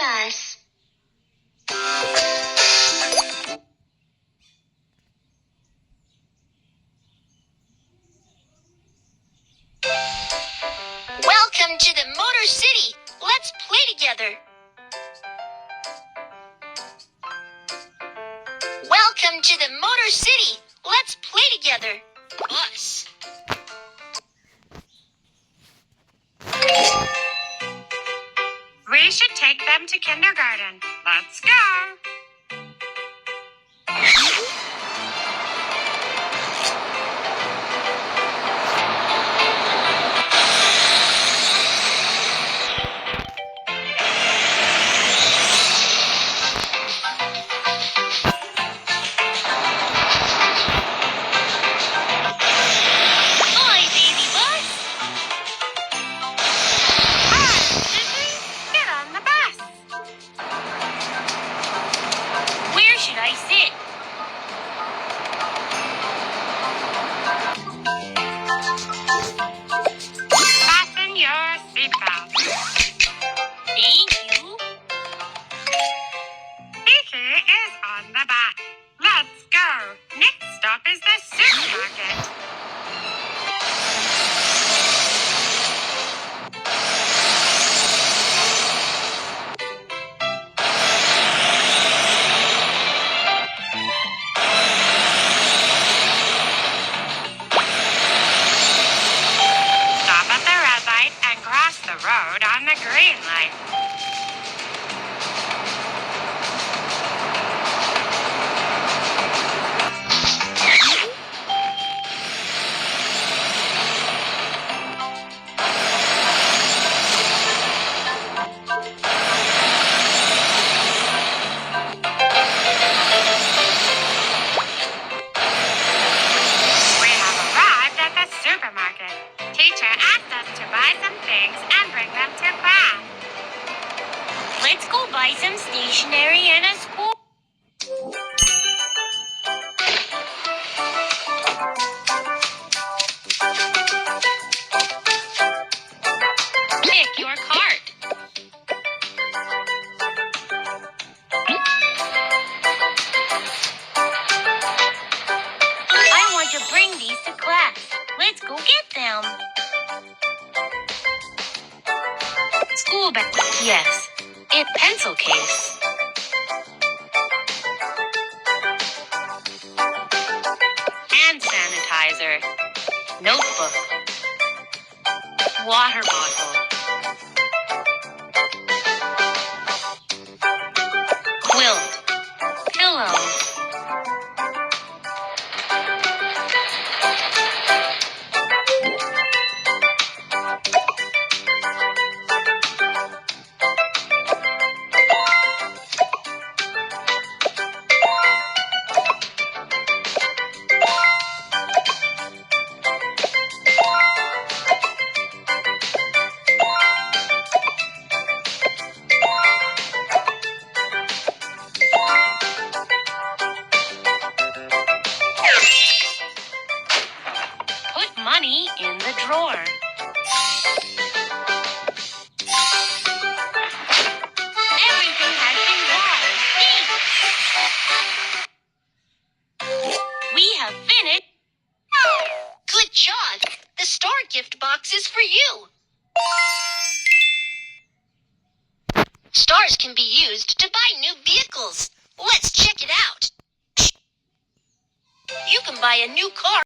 BabyBus. Welcome to the Motor City. Let's play together. Welcome to the Motor City. Let's play together. Bus. We should take them to kindergarten. Let's go. Hi, BabyBus. Hi, Kitten. Get on the bus. Where should I sit? Fasten your seatbelt. Thank you. Kiki is on the bus. Let's go. Next stop is the supermarket. Stop at the red light and cross the road on the green light. We have arrived at the supermarket. Teacher asked us to buy some things and bring them to class. Let's go buy some stationery and a school. Pick your cart. I want to bring these to class. Let's go get them. School bag. Yes. A pencil case. Hand sanitizer. Notebook. Water bottle. Quilt. Pillow. Put money in the drawer. Everything has been bought. Thanks. We have finished. Good job. The star gift box is for you. Stars can be used to buy new vehicles. Let's check it out. You can buy a new car